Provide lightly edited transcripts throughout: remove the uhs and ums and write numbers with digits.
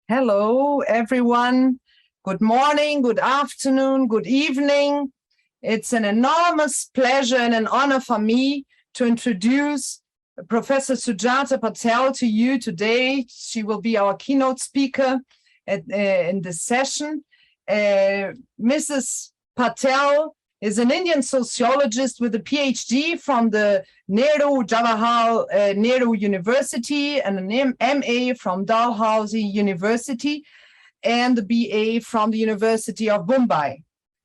Hello, everyone. Good morning, good afternoon, good evening. It's an enormous pleasure and an honor for me to introduce Professor Sujata Patel to you today. She will be our keynote speaker in this session. Mrs. Patel is an Indian sociologist with a PhD from the Jawaharlal Nehru University and an MA from Dalhousie University and the BA from the University of Mumbai.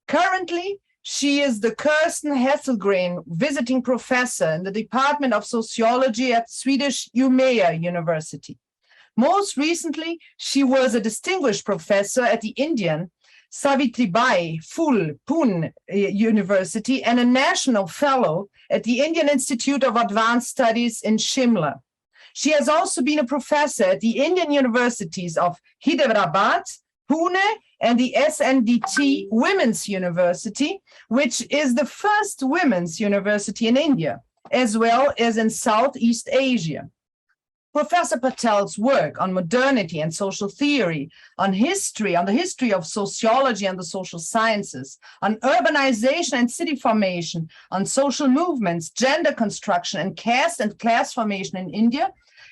Currently, she is the Kirsten Hesselgren visiting professor in the Department of Sociology at Swedish Umeå University. Most recently, she was a distinguished professor at the Indian Savitribai Phule Pune University and a national fellow at the Indian Institute of Advanced Studies in Shimla. She has also been a professor at the Indian universities of Hyderabad, Pune, and the SNDT Women's University, which is the first women's university in India, as well as in Southeast Asia. Professor Patel's work on modernity and social theory, on the history of sociology and the social sciences, on urbanization and city formation, on social movements, gender construction, and caste and class formation in India,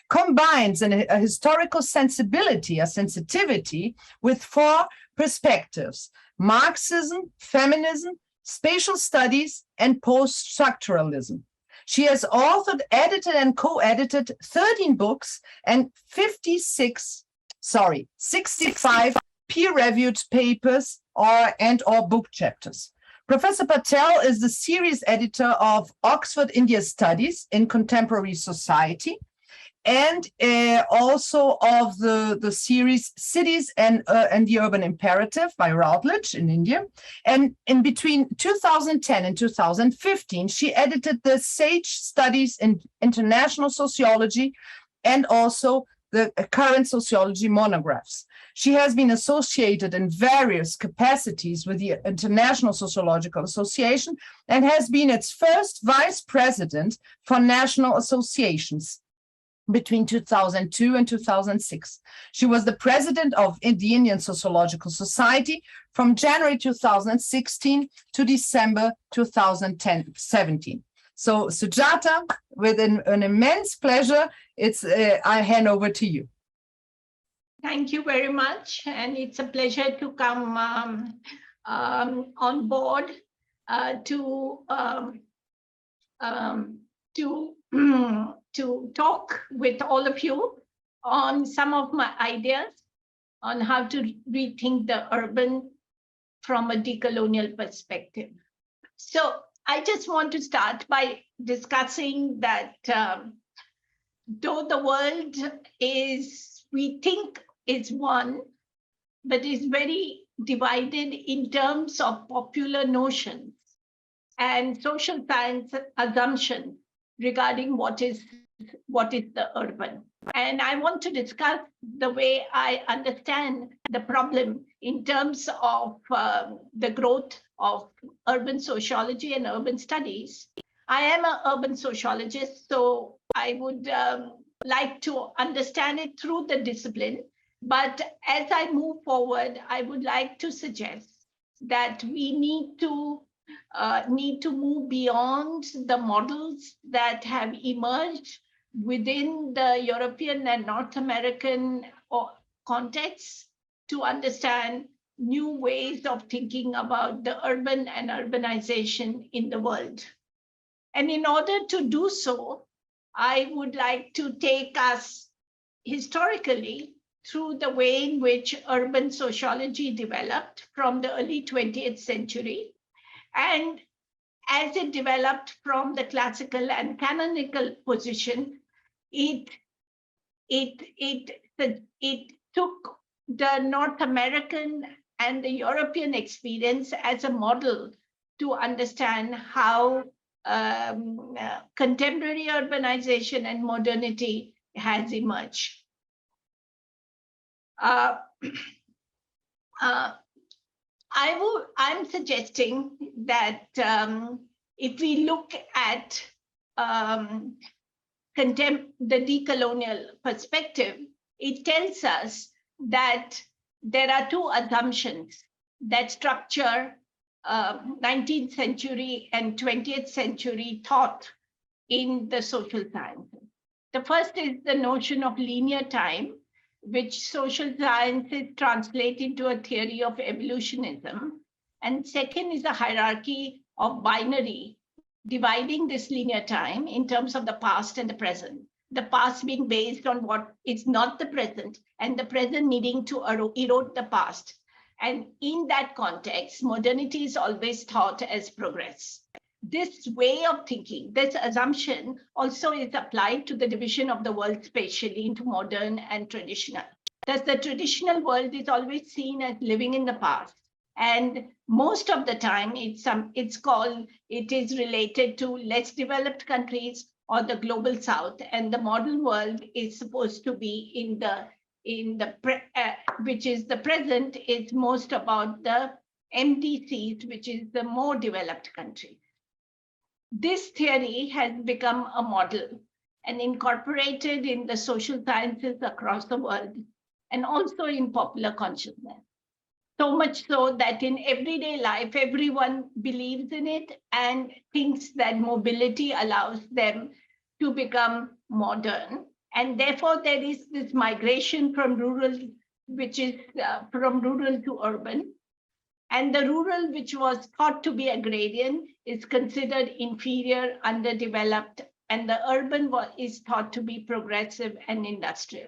combines a historical sensibility, a sensitivity, with four perspectives: Marxism, feminism, spatial studies, and post-structuralism. She has authored, edited, and co-edited 13 books and 65 peer-reviewed papers or book chapters. Professor Patel is the series editor of Oxford India Studies in Contemporary Society, and also of the series Cities and the Urban Imperative by Routledge in India. And in between 2010 and 2015, she edited the Sage Studies in International Sociology and also the current sociology monographs. She has been associated in various capacities with the International Sociological Association and has been its first vice president for national associations between 2002 and 2006. She was the president of the Indian Sociological Society from January 2016 to December 2017. So Sujata, with an immense pleasure, I hand over to you. Thank you very much. And it's a pleasure to come on board to talk with all of you on some of my ideas on how to rethink the urban from a decolonial perspective. So I just want to start by discussing that though the world we think is one, but is very divided in terms of popular notions and social science assumptions regarding what is the urban. And I want to discuss the way I understand the problem in terms of the growth of urban sociology and urban studies. I am an urban sociologist, so I would like to understand it through the discipline. But as I move forward, I would like to suggest that we need to move beyond the models that have emerged within the European and North American contexts to understand new ways of thinking about the urban and urbanization in the world. And in order to do so, I would like to take us historically through the way in which urban sociology developed from the early 20th century. And as it developed from the classical and canonical position, it took the North American and the European experience as a model to understand how contemporary urbanization and modernity has emerged. I'm suggesting that if we look at the decolonial perspective, it tells us that there are two assumptions that structure 19th century and 20th century thought in the social sciences. The first is the notion of linear time, which social sciences translate into a theory of evolutionism. And second is a hierarchy of binary, dividing this linear time in terms of the past and the present. The past being based on what is not the present, and the present needing to erode the past. And in that context, modernity is always thought as progress. This way of thinking, this assumption also is applied to the division of the world spatially into modern and traditional. Thus, the traditional world is always seen as living in the past. And most of the time, it is related to less developed countries or the global south, and the modern world is supposed to be which is the present, is most about the MDCs, which is the more developed countries. This theory has become a model and incorporated in the social sciences across the world, and also in popular consciousness. So much so that in everyday life, everyone believes in it and thinks that mobility allows them to become modern. And therefore, there is this migration from rural, which is from rural to urban. And the rural, which was thought to be agrarian, is considered inferior, underdeveloped, and the urban is thought to be progressive and industrial.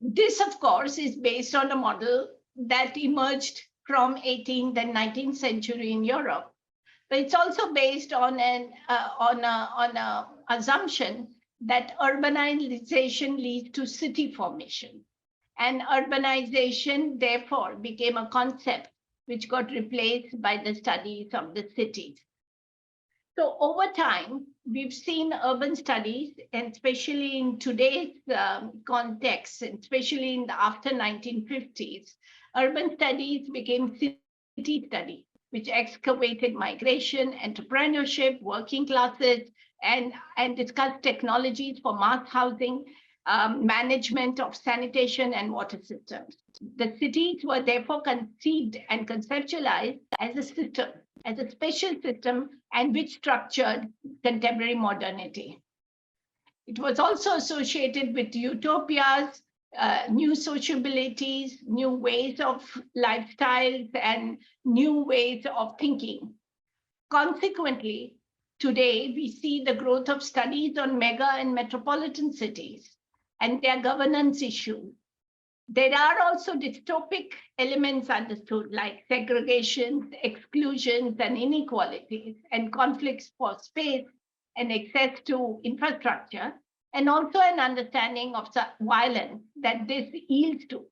This, of course, is based on a model that emerged from 18th and 19th century in Europe. But it's also based on an assumption that urbanization leads to city formation. And urbanization, therefore, became a concept which got replaced by the studies of the cities. So over time, we've seen urban studies, and especially in today's context, and especially in the after 1950s, urban studies became city studies, which excavated migration, entrepreneurship, working classes, and discussed technologies for mass housing, management of sanitation and water systems. The cities were therefore conceived and conceptualized as a system, as a special system, and which structured contemporary modernity. It was also associated with utopias, new sociabilities, new ways of lifestyles, and new ways of thinking. Consequently, today we see the growth of studies on mega and metropolitan cities and their governance issues. There are also dystopic elements understood, like segregations, exclusions, and inequalities, and conflicts for space and access to infrastructure, and also an understanding of violence that this yields to.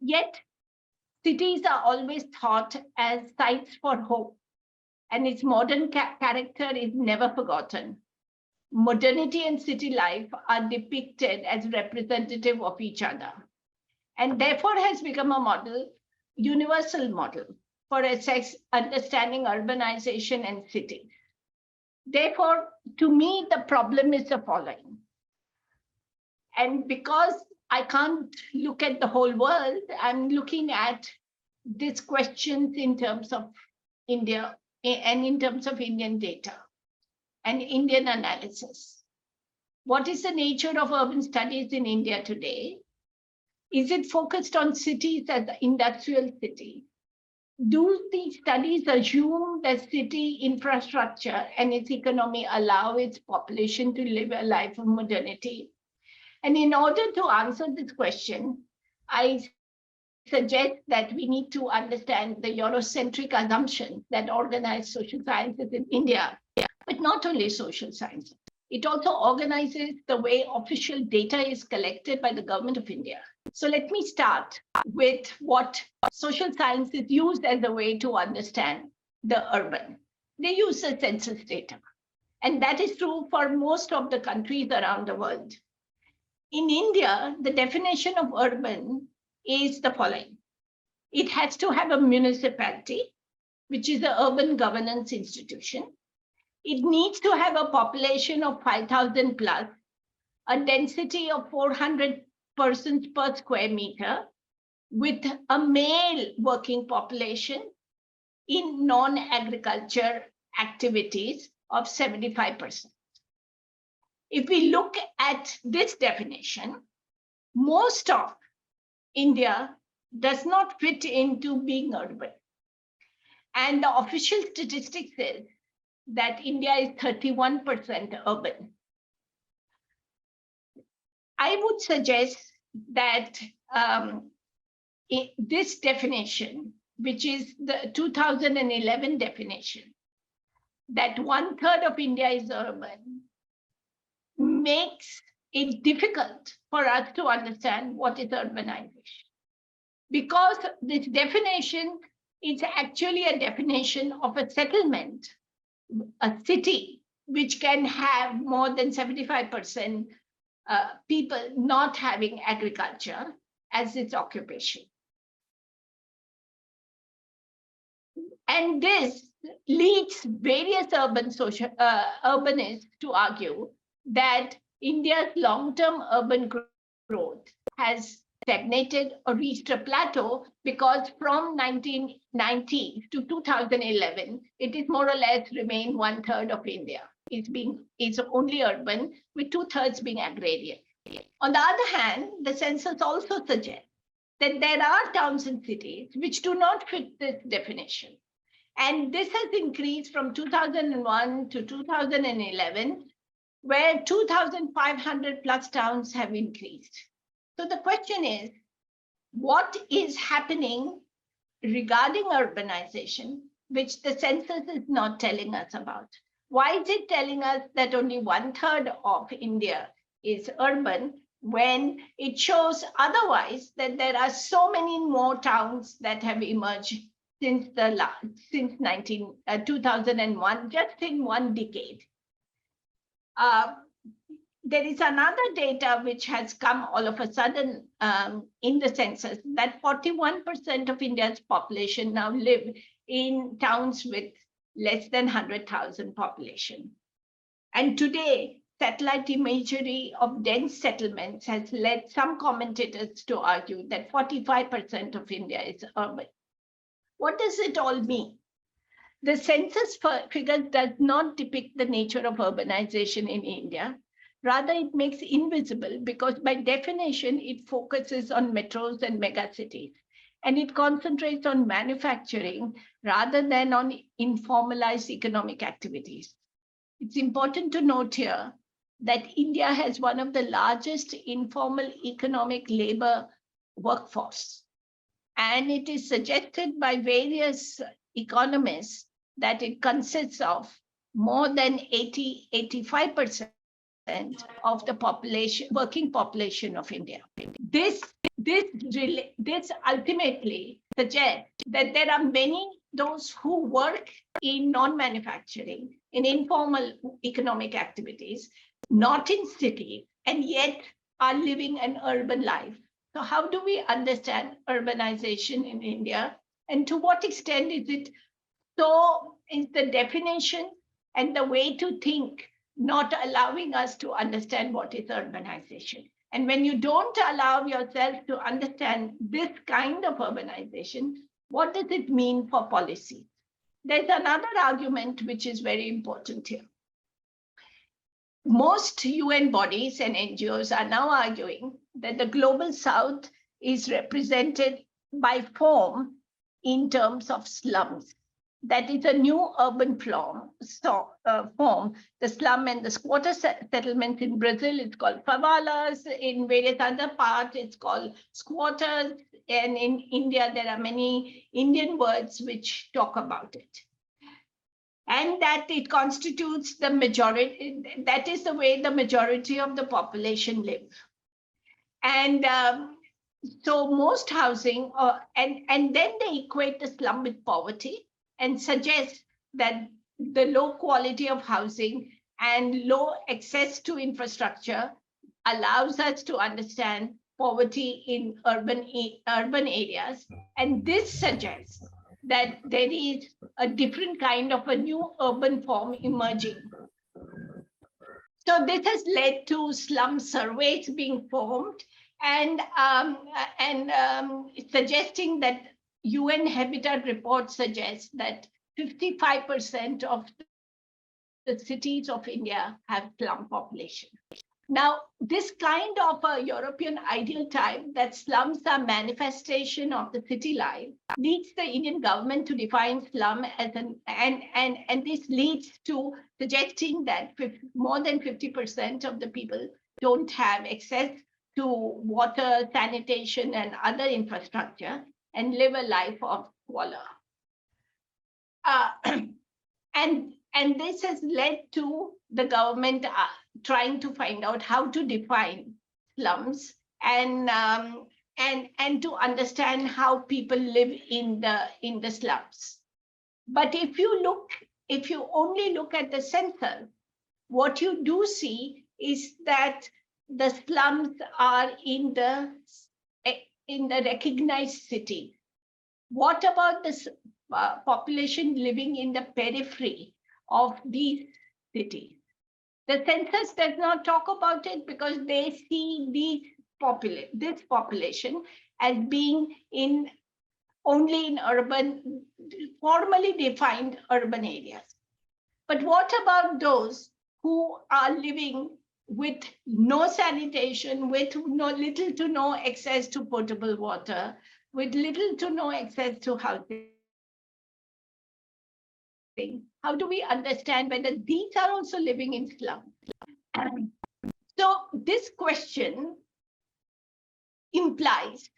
Yet, cities are always thought as sites for hope, and its modern character is never forgotten. Modernity and city life are depicted as representative of each other, and therefore has become a model, universal model for understanding urbanization and cities. Therefore, to me, the problem is the following. And because I can't look at the whole world, I'm looking at these questions in terms of India and in terms of Indian data and Indian analysis. What is the nature of urban studies in India today? Is it focused on cities as industrial cities? Do these studies assume that city infrastructure and its economy allow its population to live a life of modernity? And in order to answer this question, I suggest that we need to understand the Eurocentric assumption that organized social sciences in India, but not only social sciences. It also organizes the way official data is collected by the government of India. So let me start with what social sciences use as a way to understand the urban. They use the census data. And that is true for most of the countries around the world. In India, the definition of urban is the following. It has to have a municipality, which is an urban governance institution. It needs to have a population of 5,000 plus, a density of 400 persons per square meter, with a male working population in non-agriculture activities of 75%. If we look at this definition, most of India does not fit into being urban. And the official statistics says that India is 31% urban. I would suggest that this definition, which is the 2011 definition, that 1/3 of India is urban, makes it difficult for us to understand what is urbanization. Because this definition is actually a definition of a settlement, a city, which can have more than 75% people not having agriculture as its occupation. And this leads various urbanists to argue that India's long-term urban growth has stagnated or reached a plateau because from 1990 to 2011, it is more or less remained 1/3 of India. It's only urban, with 2/3 being agrarian. On the other hand, the census also suggests that there are towns and cities which do not fit this definition. And this has increased from 2001 to 2011, where 2,500 plus towns have increased. So the question is, what is happening regarding urbanization, which the census is not telling us about? Why is it telling us that only 1/3 of India is urban, when it shows otherwise that there are so many more towns that have emerged since 2001, just in one decade? There is another data which has come all of a sudden in the census, that 41% of India's population now live in towns with less than 100,000 population. And today, satellite imagery of dense settlements has led some commentators to argue that 45% of India is urban. What does it all mean? The census figure does not depict the nature of urbanization in India. Rather, it makes invisible, because by definition, it focuses on metros and megacities, and it concentrates on manufacturing rather than on informalized economic activities. It's important to note here that India has one of the largest informal economic labor workforce. And it is suggested by various economists that it consists of more than 85% of the population, working population of India. This ultimately suggests that there are many those who work in non-manufacturing, in informal economic activities, not in cities, and yet are living an urban life. So how do we understand urbanization in India? And to what extent is it so, is the definition and the way to think not allowing us to understand what is urbanization? And when you don't allow yourself to understand this kind of urbanization, what does it mean for policy? There's another argument which is very important here. Most UN bodies and NGOs are now arguing that the global south is represented by form in terms of slums. That is a new urban form. The slum and the squatter settlements in Brazil, it's called favelas. In various other parts, it's called squatters. And in India, there are many Indian words which talk about it. And that it constitutes the majority, that is the way the majority of the population live. And so most housing, and then they equate the slum with poverty and suggest that the low quality of housing and low access to infrastructure allows us to understand poverty in urban areas. And this suggests that there is a different kind of a new urban form emerging. So this has led to slum surveys being formed and suggesting that UN Habitat report suggests that 55% of the cities of India have slum population. Now, this kind of a European ideal type that slums are manifestation of the city life leads the Indian government to define slum as and this leads to suggesting that more than 50% of the people don't have access to water, sanitation, and other infrastructure and live a life of squalor. And this has led to the government trying to find out how to define slums and to understand how people live in the slums. But if you only look at the census, what you do see is that the slums are in the recognized cities. What about the population living in the periphery of these cities? The census does not talk about it because they see this population as being only in urban, formally defined urban areas. But what about those who are living with no sanitation, with little to no access to potable water, with little to no access to housing? How do we understand whether these are also living in slums? So this question implies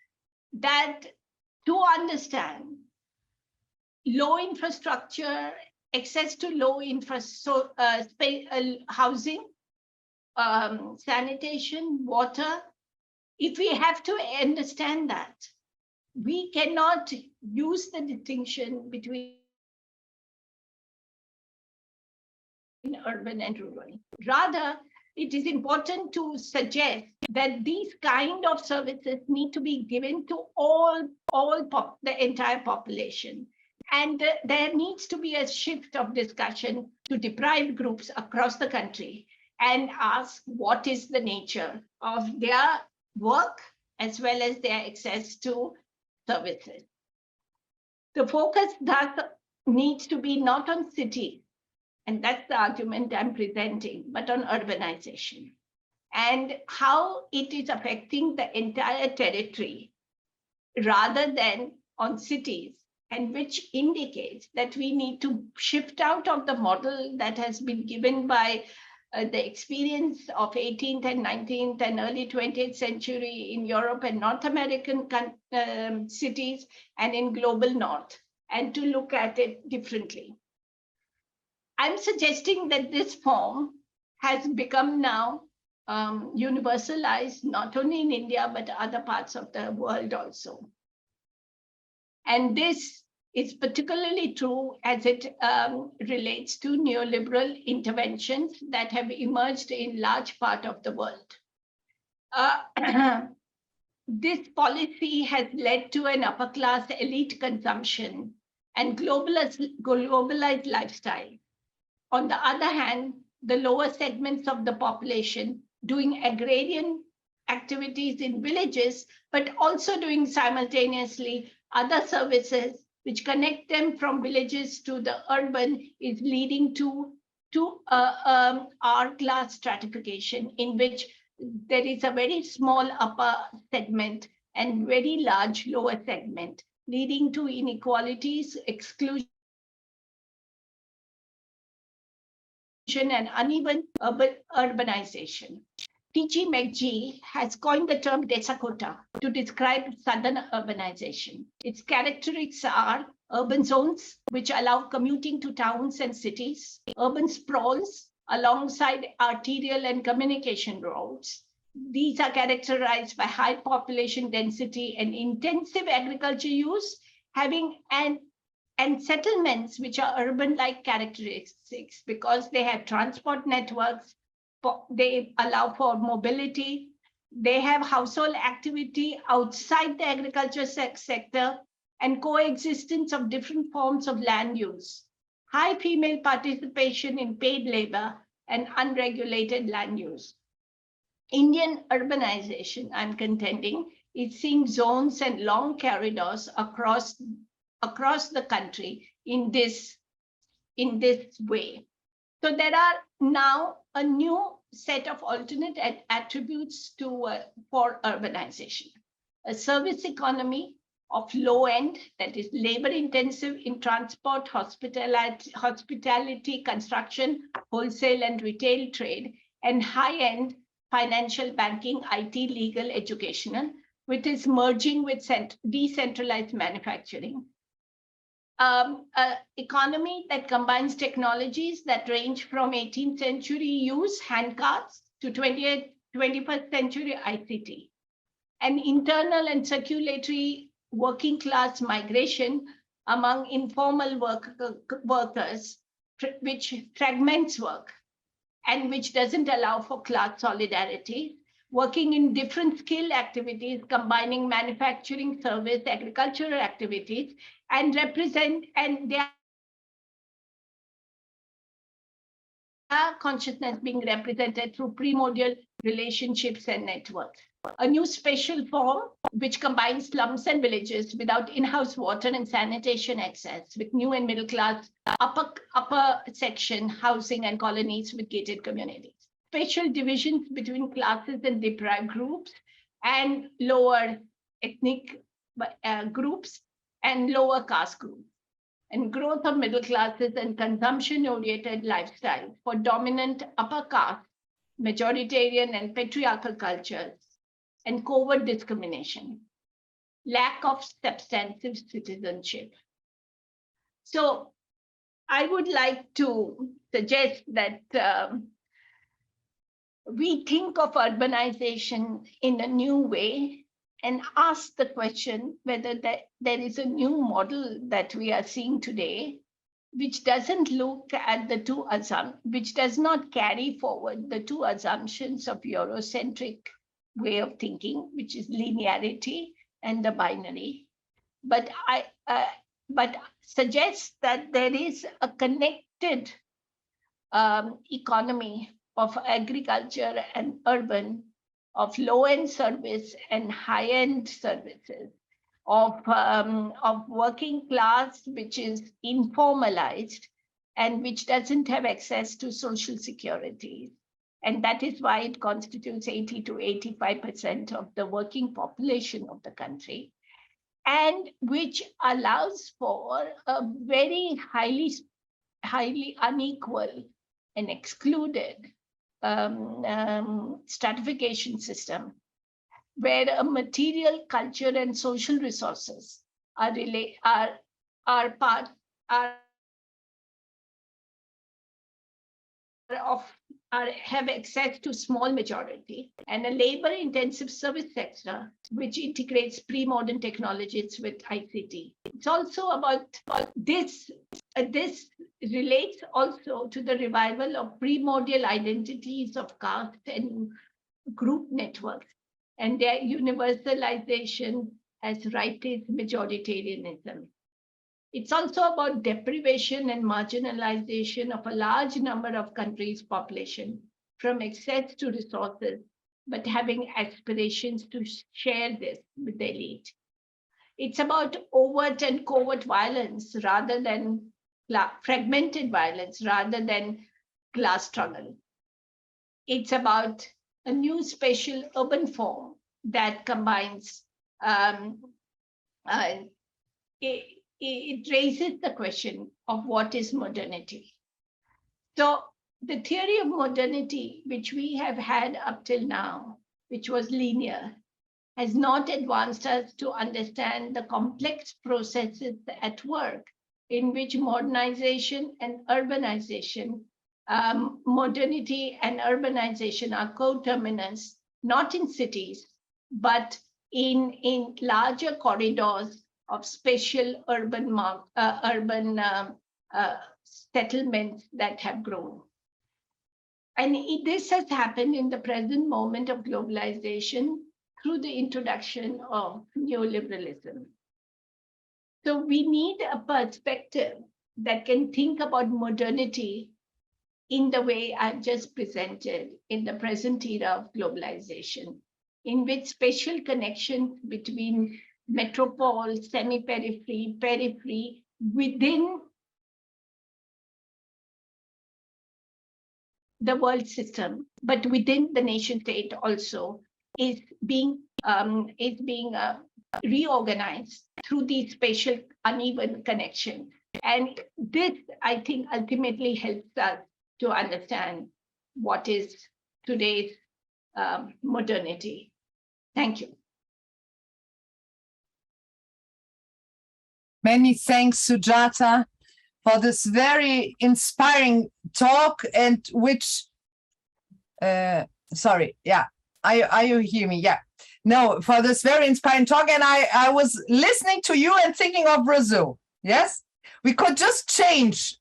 that to understand low infrastructure, access to low housing, sanitation, water, if we have to understand that, we cannot use the distinction between urban and rural. Rather, it is important to suggest that these kind of services need to be given to the entire population. And there needs to be a shift of discussion to deprived groups across the country and ask what is the nature of their work as well as their access to services. The focus thus needs to be not on cities, and that's the argument I'm presenting, but on urbanization and how it is affecting the entire territory rather than on cities, and which indicates that we need to shift out of the model that has been given by the experience of 18th and 19th and early 20th century in Europe and North American cities and in global North, and to look at it differently. I'm suggesting that this form has become now universalized, not only in India, but other parts of the world also. And this is particularly true as it relates to neoliberal interventions that have emerged in large part of the world. This policy has led to an upper class elite consumption and globalized lifestyle. On the other hand, the lower segments of the population doing agrarian activities in villages, but also doing simultaneously other services which connect them from villages to the urban is leading to R-class stratification, in which there is a very small upper segment and very large lower segment, leading to inequalities, exclusion, and uneven urbanization. T.G. McGee has coined the term Desakota to describe southern urbanization. Its characteristics are urban zones, which allow commuting to towns and cities, urban sprawls alongside arterial and communication roads. These are characterized by high population density and intensive agriculture use, and settlements which are urban-like characteristics because they have transport networks, they allow for mobility, they have household activity outside the agriculture sector, and coexistence of different forms of land use, high female participation in paid labor, and unregulated land use. Indian urbanization, I'm contending, is seeing zones and long corridors across the country in this way. So there are now a new set of alternate attributes for urbanization. A service economy of low end, that is labor intensive in transport, hospitality, construction, wholesale and retail trade, and high end financial, banking, IT, legal, educational, which is merging with decentralized manufacturing. Economy that combines technologies that range from 18th century use handcarts to 21st century ICT. An internal and circulatory working class migration among informal workers, which fragments work and which doesn't allow for class solidarity, working in different skill activities, combining manufacturing, service, agricultural activities, and their consciousness being represented through primordial relationships and networks. A new spatial form which combines slums and villages without in-house water and sanitation access, with new and middle class upper section housing and colonies with gated communities. Spatial divisions between classes and deprived groups and lower ethnic groups and lower caste groups, and growth of middle classes and consumption-oriented lifestyle for dominant upper caste, majoritarian and patriarchal cultures, and covert discrimination, lack of substantive citizenship. So I would like to suggest that we think of urbanization in a new way and ask the question whether there is a new model that we are seeing today, which doesn't look at the which does not carry forward the two assumptions of Eurocentric way of thinking, which is linearity and the binary, but suggests that there is a connected economy of agriculture and urban, of low-end service and high-end services, of working class, which is informalized and which doesn't have access to social security. And that is why it constitutes 80 to 85% of the working population of the country, and which allows for a very highly unequal and excluded stratification system, where a material, culture, and social resources have access to small majority, and a labor-intensive service sector which integrates pre-modern technologies with ICT. It's also about this. This relates also to the revival of primordial identities of caste and group networks and their universalization as rightist majoritarianism. It's also about deprivation and marginalization of a large number of countries' population from access to resources, but having aspirations to share this with the elite. It's about overt and covert violence rather than fragmented violence, rather than class struggle. It's about a new spatial urban form that combines it raises the question of what is modernity. So the theory of modernity, which we have had up till now, which was linear, has not advanced us to understand the complex processes at work in which modernization and urbanization, modernity and urbanization are coterminous, not in cities, but in larger corridors of spatial urban settlements that have grown. And this has happened in the present moment of globalization through the introduction of neoliberalism. So we need a perspective that can think about modernity in the way I've just presented in the present era of globalization, in which spatial connection between metropole, semi-periphery, periphery, within the world system, but within the nation state also is being reorganized through the spatial uneven connection. And this, I think, ultimately helps us to understand what is today's modernity. Thank you. Many thanks, Sujata, for this very inspiring talk, and which, sorry, yeah, are you hear me? Yeah, no, for this very inspiring talk. And I was listening to you and thinking of Brazil. Yes, we could just change.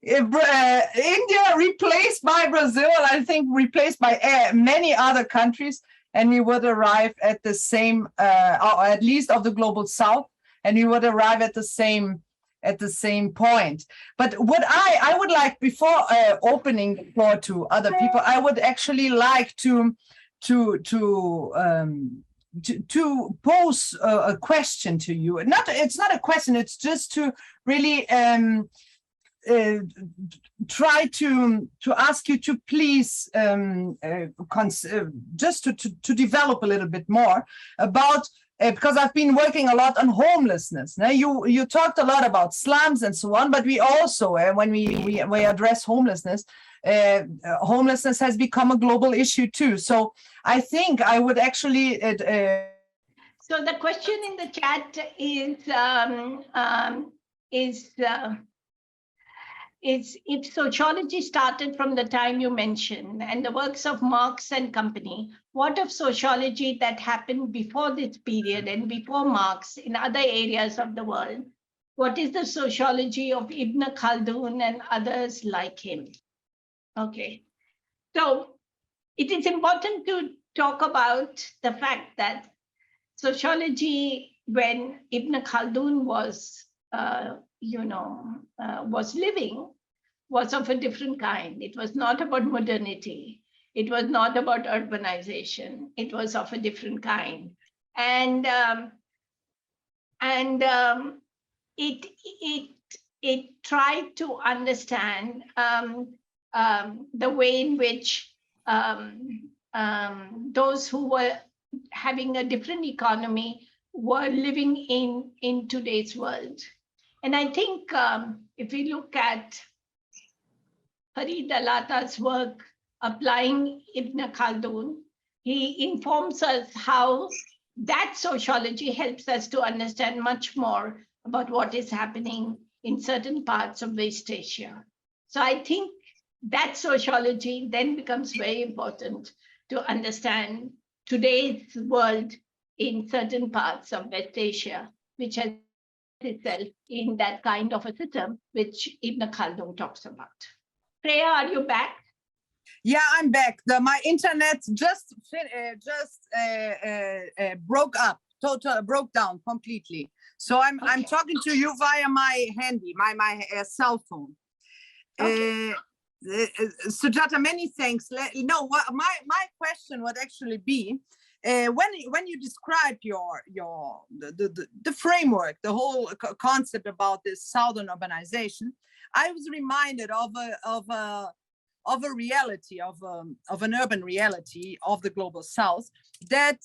India replaced by Brazil, and I think replaced by many other countries, and we would arrive at the same, or at least of the global South, and we would arrive at the same point. But what I would like, before opening the floor to other people, I would actually like to pose a question to you. It's not a question, it's just to really try to ask you to please just to develop a little bit more about, because I've been working a lot on homelessness. Now you talked a lot about slums and so on, but we also, when we address homelessness, homelessness has become a global issue too. So I think I would actually. So the question in the chat is if sociology started from the time you mentioned and the works of Marx and company, what of sociology that happened before this period and before Marx in other areas of the world? What is the sociology of Ibn Khaldun and others like him? Okay, so it is important to talk about the fact that sociology, when Ibn Khaldun was was living, was of a different kind. It was not about modernity. It was not about urbanization. It was of a different kind. And it tried to understand the way in which those who were having a different economy were living in today's world. And I think if we look at Farid Alata's work applying Ibn Khaldun, he informs us how that sociology helps us to understand much more about what is happening in certain parts of West Asia. So I think that sociology then becomes very important to understand today's world in certain parts of West Asia, which has itself in that kind of a system which Ibn Khaldun talks about. Fraya, are you back? Yeah, I'm back. My internet just broke down completely. So I'm talking to you via my handy, my cell phone. Okay. Sujata, many thanks. No, my question would actually be, when you describe the framework, the whole concept about this southern urbanization, I was reminded of a reality, of an urban reality of the global South that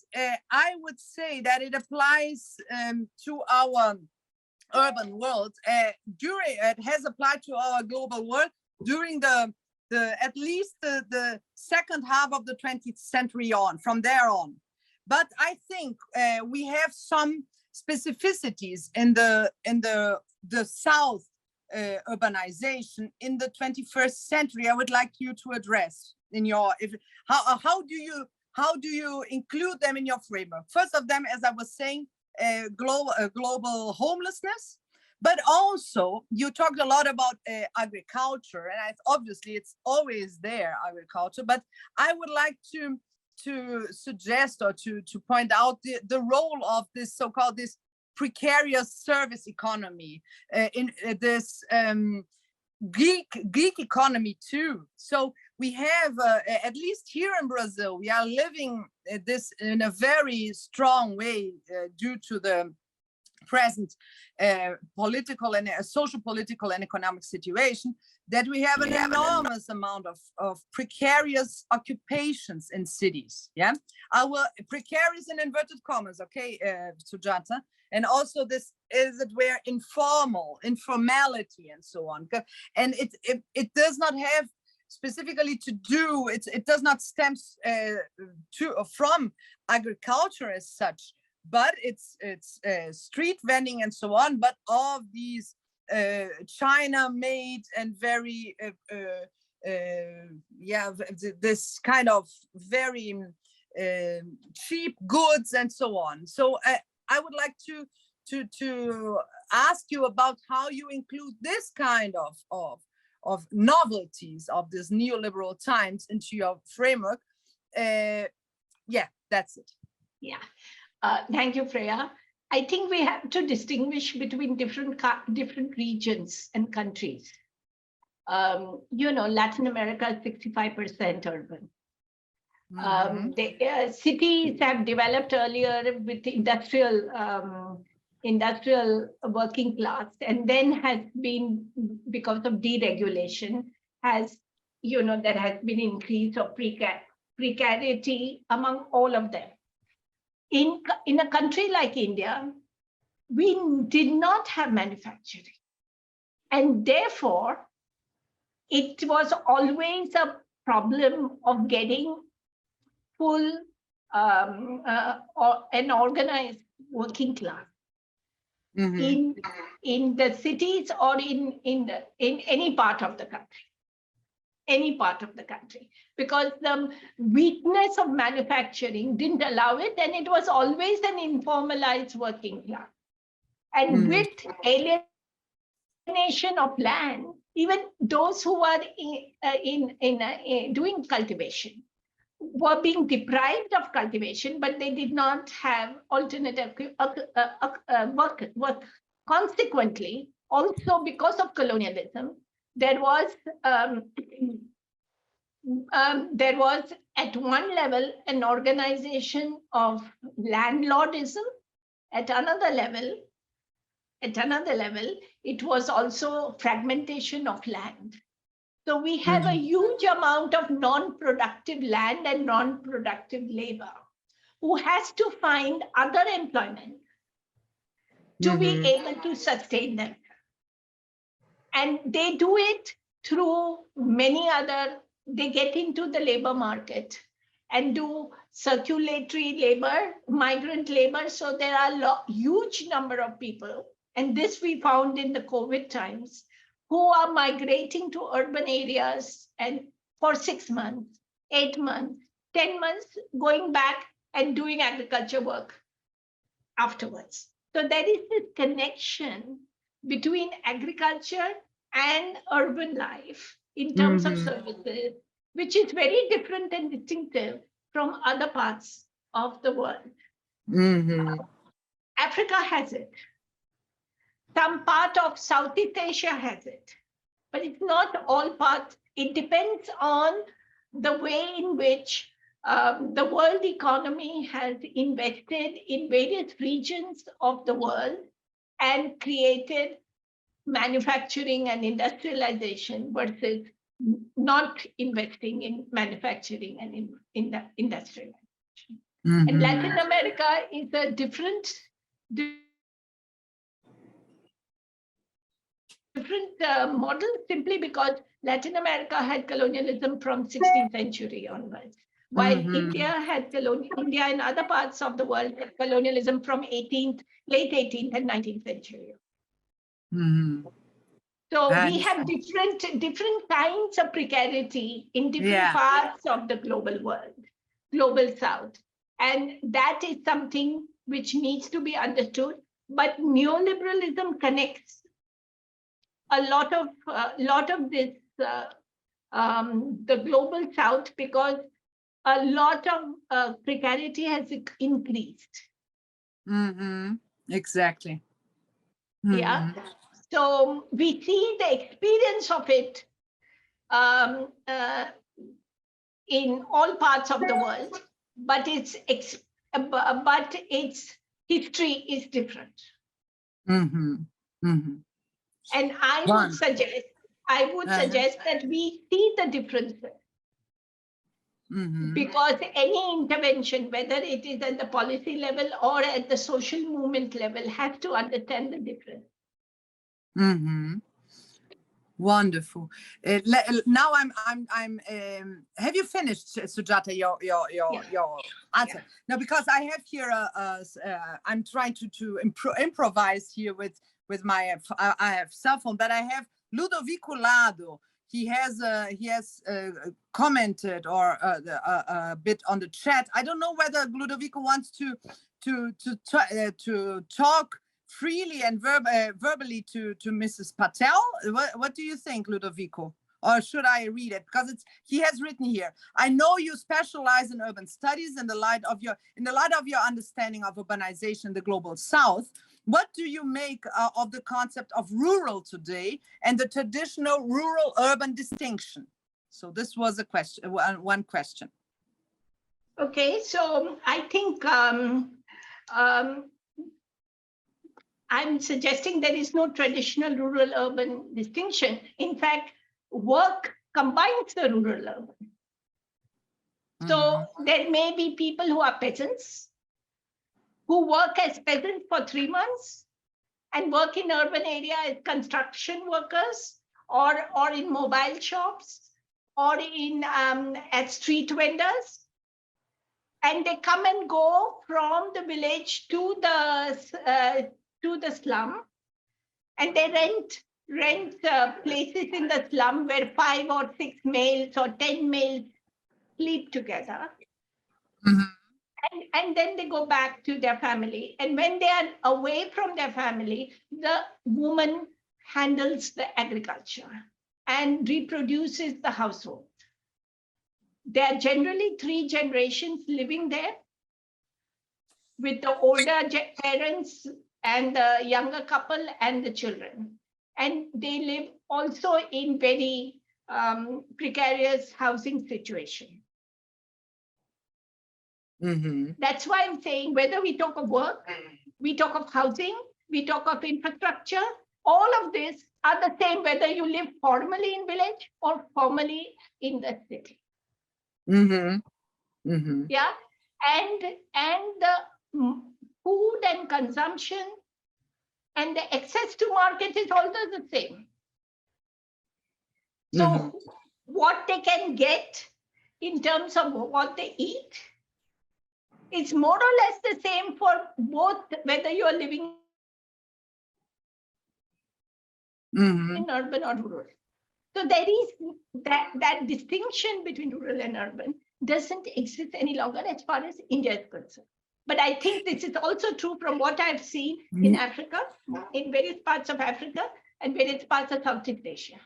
I would say that it applies to our urban world. It has applied to our global world during at least the second half of the 20th century on, from there on. But I think we have some specificities in the South urbanization in the 21st century. I would like you to address in your, how do you include them in your framework? First of them, as I was saying, global homelessness. But also, you talked a lot about agriculture, and obviously it's always there, agriculture. But I would like to suggest or to point out the role of this so-called this precarious service economy in this Greek economy too. So we have, at least here in Brazil, we are living this in a very strong way due to the present political and social, political and economic situation, that we have an enormous amount of precarious occupations in cities. Yeah, our precarious in inverted commas, okay, Sujata. And also this is it where informality and so on. And it does not have specifically to do, it does not stem from agriculture as such, but it's street vending and so on, but all of these China-made and very this kind of very cheap goods and so on. So I would like to ask you about how you include this kind of novelties of this neoliberal times into your framework. Yeah, that's it. Yeah. Thank you, Fraya. I think we have to distinguish between different regions and countries. Latin America is 65% urban. The cities have developed earlier with industrial working class, and then has been, because of deregulation, there has been increase of precarity among all of them. In a country like India, we did not have manufacturing. And therefore, it was always a problem of getting full or an organized working class in the cities or in any part of the country. Any part of the country, because the weakness of manufacturing didn't allow it, and it was always an informalized working class. And with alienation of land, even those who were doing cultivation were being deprived of cultivation, but they did not have alternative work. Consequently, also because of colonialism, there was at one level an organization of landlordism. At another level, it was also fragmentation of land. So we have a huge amount of non-productive land and non-productive labor who has to find other employment to be able to sustain them. And they do it through many other, they get into the labor market and do circulatory labor, migrant labor. So there are huge number of people, and this we found in the COVID times, who are migrating to urban areas and for 6 months, 8 months, 10 months, going back and doing agriculture work afterwards. So there is this connection between agriculture and urban life in terms of services, which is very different and distinctive from other parts of the world. Africa has it. Some part of Southeast Asia has it, but it's not all parts. It depends on the way in which the world economy has invested in various regions of the world and created manufacturing and industrialization versus not investing in manufacturing and in the industrialization. And Latin America is a different model, simply because Latin America had colonialism from 16th century onwards, while India had India and other parts of the world had colonialism from late 18th and 19th century. So we have different kinds of precarity in different parts of the global world, global South. And that is something which needs to be understood. But neoliberalism connects a lot of this, the global South, because a lot of precarity has increased. Exactly. Yeah. So we see the experience of it in all parts of the world, but its history is different. Mm-hmm. Mm-hmm. And I would suggest that we see the differences. Mm-hmm. Because any intervention, whether it is at the policy level or at the social movement level, has to understand the difference. Mm-hmm. Wonderful. Now have you finished, Sujata, your answer? Yeah. No, because I have here I'm trying to improvise here with my I have cell phone, but I have Ludovico Lado. He has commented or a bit on the chat. I don't know whether Ludovico wants to talk freely and verbally to Mrs. Patel. What do you think, Ludovico? Or should I read it? Because he has written here. I know you specialize in urban studies in the light of your understanding of urbanization in the global South. What do you make of the concept of rural today and the traditional rural-urban distinction? So this was a question, one question. Okay, so I think I'm suggesting there is no traditional rural-urban distinction. In fact, work combines the rural-urban. So there may be people who are peasants, who work as peasants for 3 months and work in urban area as construction workers or in mobile shops or in as street vendors. And they come and go from the village to the slum, and they rent places in the slum where 5 or 6 males or 10 males sleep together. And then they go back to their family. And when they are away from their family, the woman handles the agriculture and reproduces the household. There are generally 3 generations living there, with the older parents and the younger couple and the children. And they live also in very precarious housing situation. That's why I'm saying whether we talk of work, we talk of housing, we talk of infrastructure, all of this are the same whether you live formally in village or formally in the city. Yeah, and the food and consumption and the access to market is also the same. So what they can get in terms of what they eat, it's more or less the same for both, whether you are living in urban or rural. So there is that distinction between rural and urban doesn't exist any longer as far as India is concerned. But I think this is also true from what I've seen in Africa, in various parts of Africa and various parts of Southeast Asia.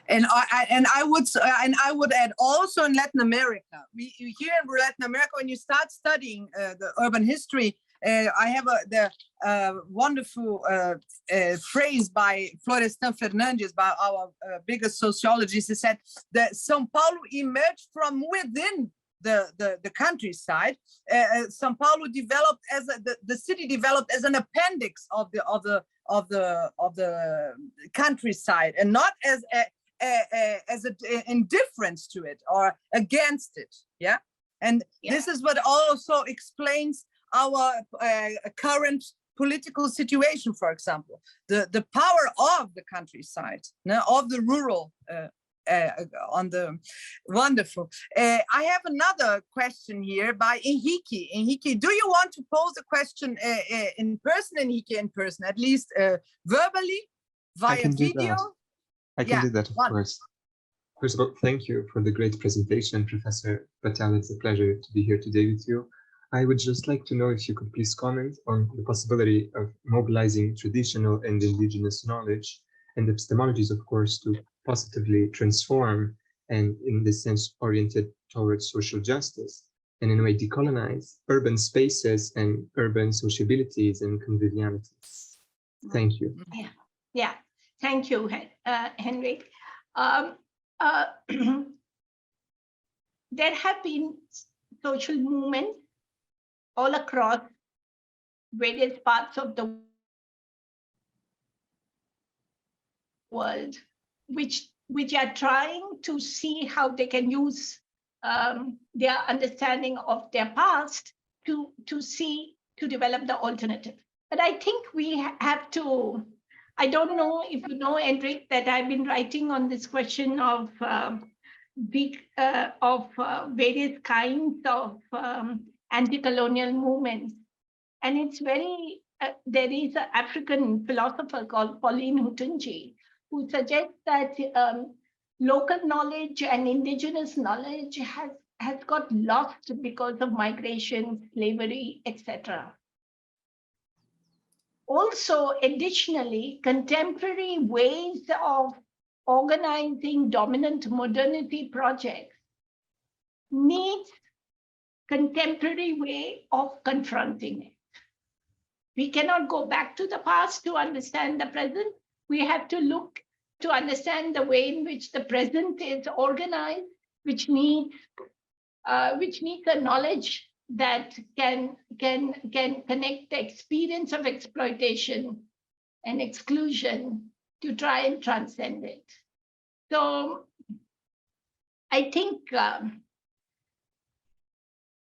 And I would add also in Latin America. Here in Latin America, when you start studying the urban history, I have the wonderful phrase by Florestan Fernandes, by our biggest sociologist. He said that São Paulo emerged from within the countryside. São Paulo developed as the city developed as an appendix of the countryside, and not as an indifference to it or against it. Yeah, and this is what also explains our current political situation. For example, the power of the countryside, of the rural. On the wonderful. I have another question here by Henrique. Henrique, do you want to pose a question in person, Henrique, in person, at least verbally, via video? I can do that, of course. First of all, thank you for the great presentation, Professor Patel. It's a pleasure to be here today with you. I would just like to know if you could please comment on the possibility of mobilizing traditional and indigenous knowledge and epistemologies, of course, to positively transform and, in this sense, oriented towards social justice, and in a way decolonize urban spaces and urban sociabilities and convivialities. Thank you. Yeah. Yeah, thank you, Henrik. There have been social movements all across various parts of the world, which are trying to see how they can use their understanding of their past to develop the alternative. But I think we have to, I don't know if you know, Henrik, that I've been writing on this question of various kinds of anti-colonial movements. And it's very, there is an African philosopher called Pauline Hutunji, who suggests that local knowledge and indigenous knowledge has got lost because of migration, slavery, etc. Also, additionally, contemporary ways of organizing dominant modernity projects needs contemporary way of confronting it. We cannot go back to the past to understand the present. We have to look to understand the way in which the present is organized, which needs a knowledge that can connect the experience of exploitation and exclusion to try and transcend it. So I think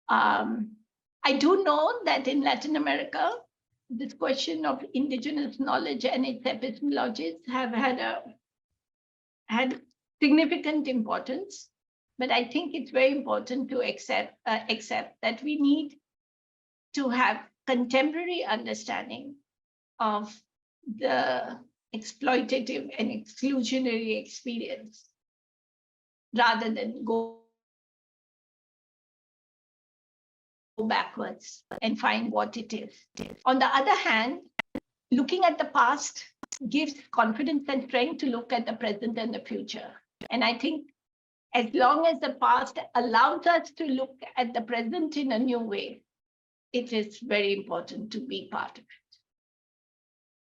I do know that in Latin America, this question of indigenous knowledge and its epistemologies have had significant importance. But I think it's very important to accept that we need to have contemporary understanding of the exploitative and exclusionary experience rather than go backwards and find what it is. On the other hand, looking at the past gives confidence and strength to look at the present and the future. And I think as long as the past allows us to look at the present in a new way, it is very important to be part of it.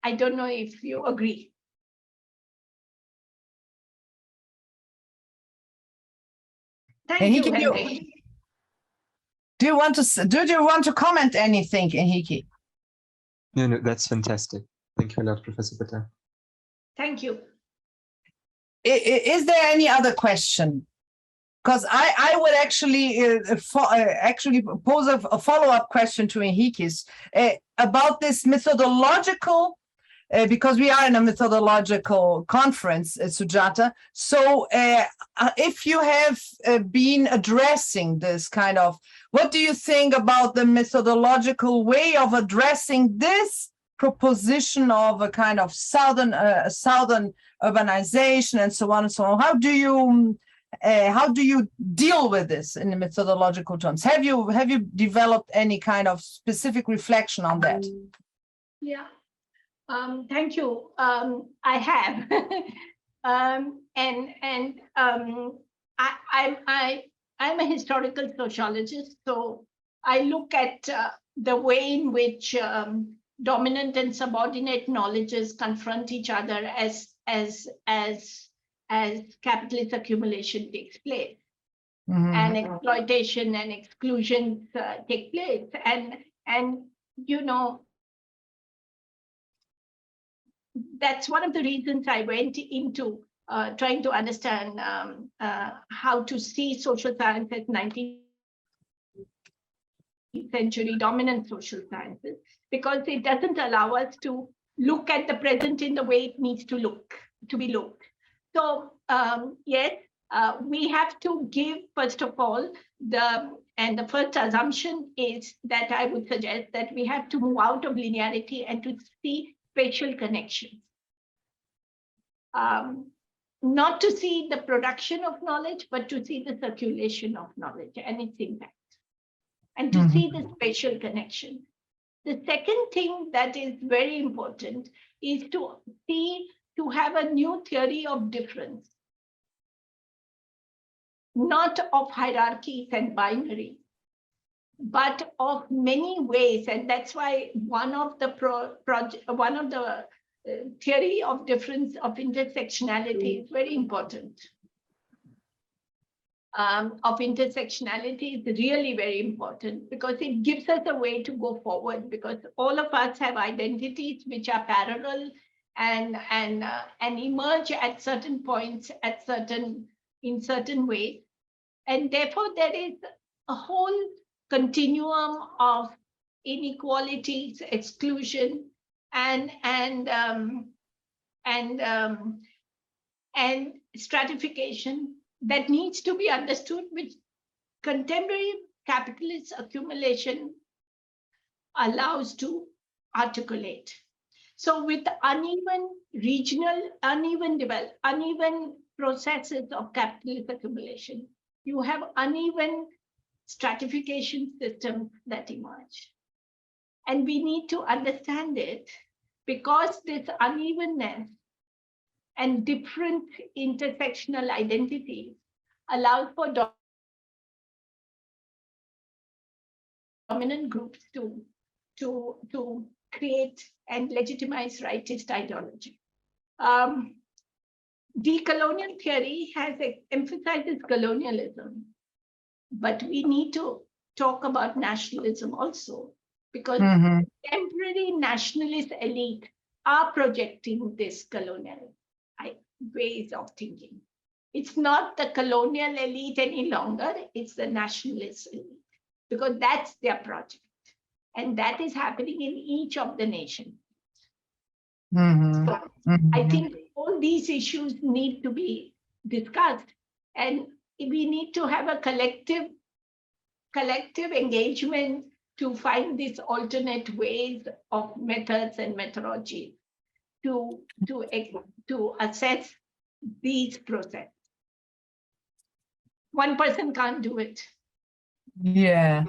I don't know if you agree. Thank you, Henrik. Do you want to comment anything, Enrique? No, that's fantastic. Thank you a lot, Professor Patel. Thank you. Is there any other question? Because I would actually pose a follow-up question to Enrique's about this methodological, because we are in a methodological conference, Sujata. So if you have been addressing this kind of, what do you think about the methodological way of addressing this proposition of a kind of southern urbanization and so on and so on? How do you deal with this in the methodological terms? Have you developed any kind of specific reflection on that? Yeah, thank you. I have, I'm a historical sociologist, so I look at the way in which dominant and subordinate knowledges confront each other as capitalist accumulation takes place, and exploitation and exclusion take place, and you know, that's one of the reasons I went into trying to understand how to see social science as 19th century dominant social sciences, because it doesn't allow us to look at the present in the way it needs to be looked. So yes, we have to give, first of all, the first assumption is that I would suggest that we have to move out of linearity and to see spatial connections. Not to see the production of knowledge, but to see the circulation of knowledge and its impact, and to see the spatial connection. The second thing that is very important is to have a new theory of difference, not of hierarchies and binary, but of many ways. And that's why one of the theory of difference of intersectionality is very important. Of intersectionality is really very important because it gives us a way to go forward, because all of us have identities which are parallel and emerge at certain points in certain ways. And therefore there is a whole continuum of inequalities, exclusion, and stratification that needs to be understood, which contemporary capitalist accumulation allows to articulate. So with uneven regional, uneven processes of capitalist accumulation, you have uneven stratification systems that emerge. And we need to understand it, because this unevenness and different intersectional identities allows for dominant groups to create and legitimize rightist ideology. Decolonial theory emphasizes colonialism, but we need to talk about nationalism also, because contemporary nationalist elite are projecting this colonial ways of thinking. It's not the colonial elite any longer, it's the nationalist elite, because that's their project. And that is happening in each of the nations. So I think all these issues need to be discussed, and we need to have a collective engagement to find these alternate ways of methods and methodology to assess these processes. One person can't do it. Yeah.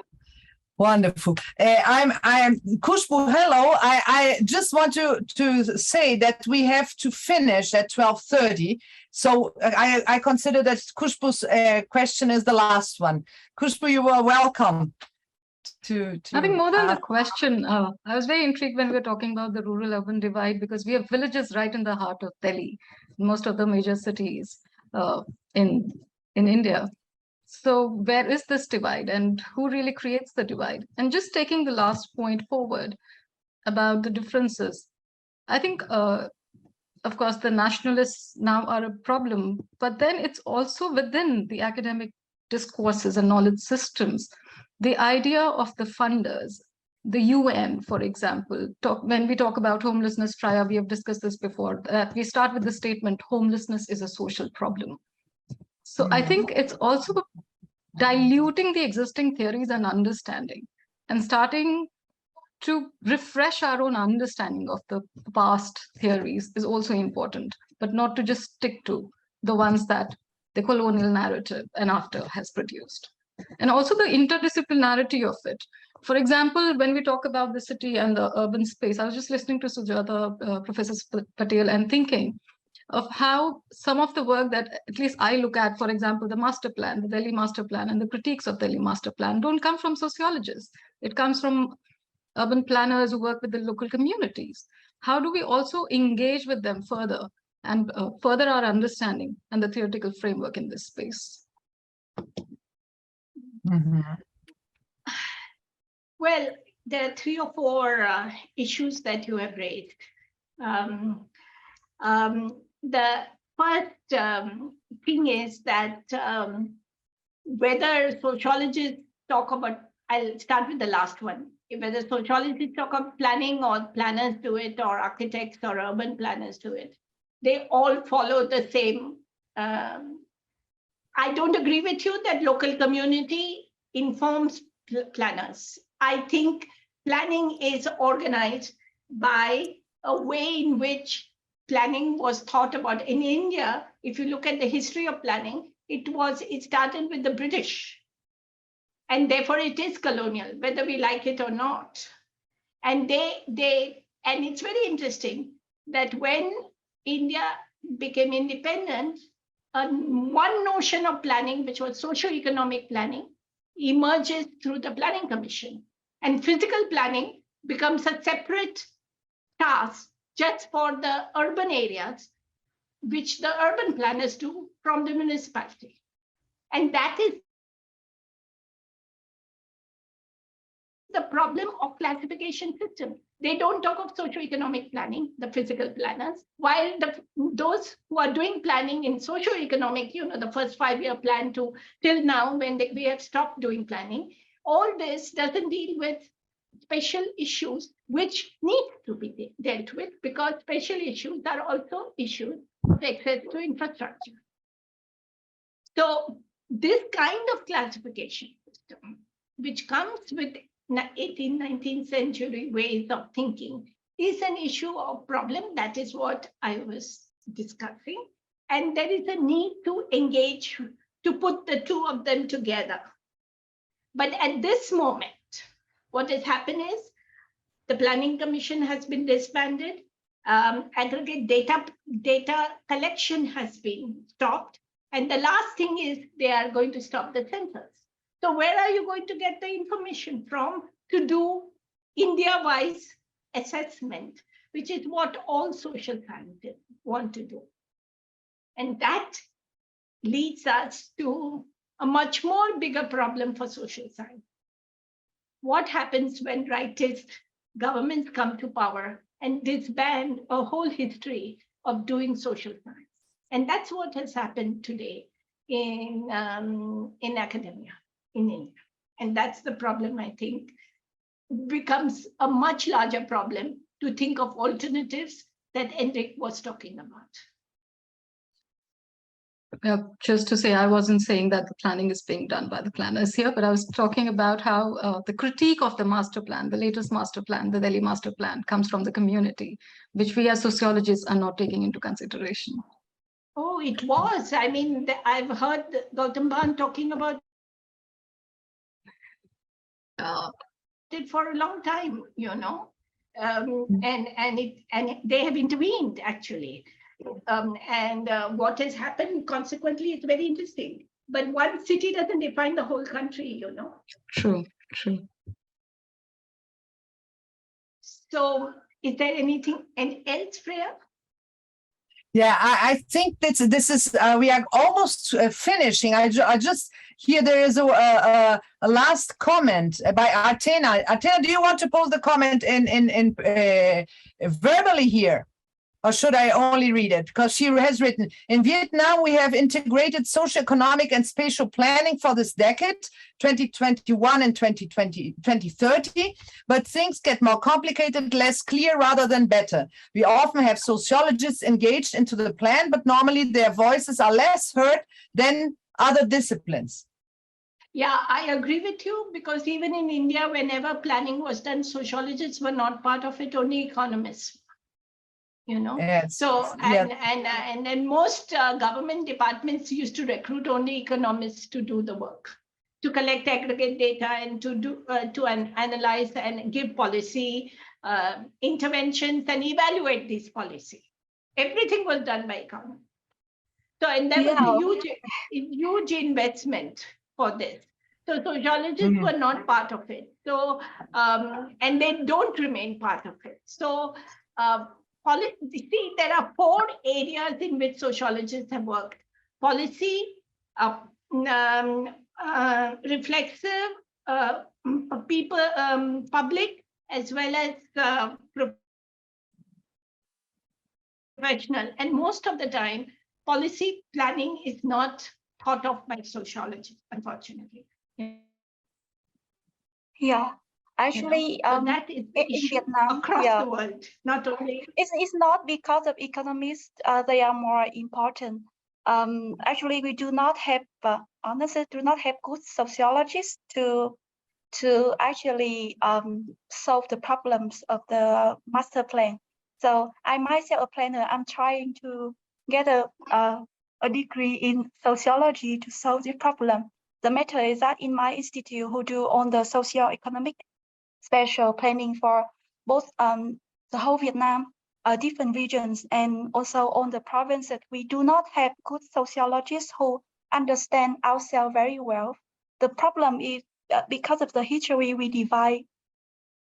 Wonderful. I'm Khushbu. Hello. I just want to say that we have to finish at 12:30. So I consider that Khushbu's question is the last one. Khushbu, you are welcome. I think more than the question, I was very intrigued when we were talking about the rural-urban divide, because we have villages right in the heart of Delhi, most of the major cities in India. So where is this divide, and who really creates the divide? And just taking the last point forward about the differences, I think, of course, the nationalists now are a problem, but then it's also within the academic discourses and knowledge systems. The idea of the funders, the UN, for example, when we talk about homelessness, Fraya, we have discussed this before, that we start with the statement, homelessness is a social problem. So I think it's also diluting the existing theories and understanding, and starting to refresh our own understanding of the past theories is also important, but not to just stick to the ones that the colonial narrative and after has produced. And also the interdisciplinarity of it. For example, when we talk about the city and the urban space, I was just listening to Sujata, Professor Patel, and thinking of how some of the work that at least I look at, for example, the master plan, the Delhi master plan, and the critiques of Delhi master plan don't come from sociologists. It comes from urban planners who work with the local communities. How do we also engage with them further and further our understanding and the theoretical framework in this space? Well, there are 3 or 4 issues that you have raised. The first thing is that whether sociologists talk about, I'll start with the last one, whether sociologists talk about planning or planners do it, or architects or urban planners do it, they all follow the same. I don't agree with you that local community informs planners. I think planning is organized by a way in which planning was thought about. In India, if you look at the history of planning, it started with the British. And therefore it is colonial, whether we like it or not. And and it's very interesting that when India became independent, one notion of planning, which was socio-economic planning, emerges through the Planning Commission. And physical planning becomes a separate task just for the urban areas, which the urban planners do from the municipality. And that is the problem of classification system. They don't talk of socioeconomic planning, the physical planners, while those who are doing planning in socioeconomic, the first 5-year plan to till now, when we have stopped doing planning, all this doesn't deal with special issues which need to be dealt with, because special issues are also issues of access to infrastructure. So this kind of classification system, which comes with 18th, 19th century ways of thinking, is an issue of problem. That is what I was discussing. And there is a need to engage, to put the two of them together. But at this moment, what has happened is the Planning Commission has been disbanded. Aggregate data collection has been stopped. And the last thing is they are going to stop the census. So where are you going to get the information from to do India-wise assessment, which is what all social scientists want to do? And that leads us to a much more bigger problem for social science. What happens when rightist governments come to power and disband a whole history of doing social science? And that's what has happened today in academia in India. And that's the problem, I think, becomes a much larger problem to think of alternatives that Enric was talking about. Just to say, I wasn't saying that the planning is being done by the planners here, but I was talking about how the critique of the master plan, the latest master plan, the Delhi master plan, comes from the community, which we as sociologists are not taking into consideration. Oh, it was. I mean, I've heard Gautam Bhan talking about it for a long time, and they have intervened actually. What has happened consequently is very interesting. But one city doesn't define the whole country, True. So is there anything else, Freya? Yeah, I think this is we are almost finishing. I just here there is a last comment by Athena. Athena, do you want to pose the comment in verbally here? Or should I only read it? Because she has written, in Vietnam, we have integrated socioeconomic and spatial planning for this decade, 2021 and 2030, but things get more complicated, less clear rather than better. We often have sociologists engaged into the plan, but normally their voices are less heard than other disciplines. Yeah, I agree with you, because even in India, whenever planning was done, sociologists were not part of it, only economists. Yes. So and then most government departments used to recruit only economists to do the work, to collect aggregate data and to do analyze and give policy interventions and evaluate these policy. Everything was done by economists. So and there was a huge investment for this. So sociologists were not part of it. So and they don't remain part of it. So see, there are 4 areas in which sociologists have worked: policy, reflexive, people, public, as well as professional. And most of the time, policy planning is not thought of by sociologists, unfortunately. Yeah. Actually, so that is the issue Vietnam, across the world, not only. It's not because of economists, they are more important. Actually, we do not have, honestly, do not have good sociologists to actually solve the problems of the master plan. So I myself, a planner, I'm trying to get a degree in sociology to solve the problem. The matter is that in my institute, who do on the socio-economic spatial planning for both the whole Vietnam, different regions, and also on the provinces, we do not have good sociologists who understand ourselves very well. The problem is because of the history, we divide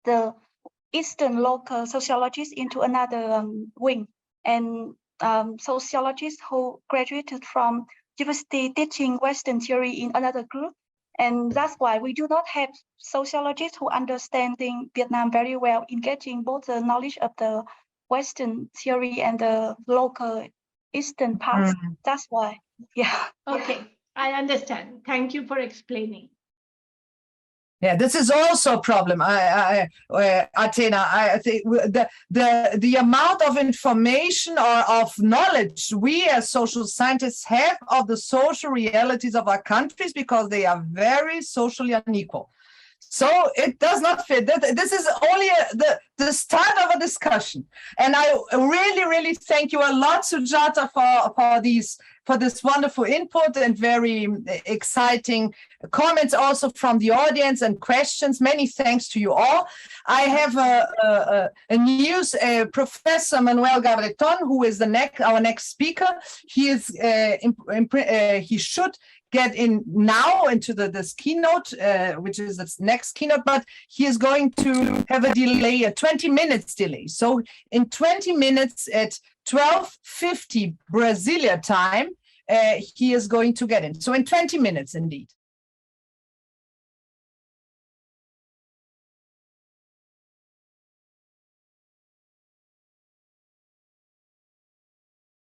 the Eastern local sociologists into another wing, and sociologists who graduated from university teaching Western theory in another group. And that's why we do not have sociologists who understanding Vietnam very well, engaging both the knowledge of the Western theory and the local Eastern parts. That's why, yeah. Okay, I understand. Thank you for explaining. Yeah, this is also a problem. Athena, I think the amount of information or of knowledge we as social scientists have of the social realities of our countries, because they are very socially unequal. So it does not fit. This is only the start of a discussion. And I really, really thank you a lot, Sujata, for this wonderful input and very exciting comments also from the audience and questions. Many thanks to you all. I have a news, Professor Manuel Gabreton, who is our next speaker. He is he should get in now into this keynote, which is its next keynote, but he is going to have a delay, a 20 minutes delay. So in 20 minutes at 12:50 Brasilia time, he is going to get in. So in 20 minutes indeed.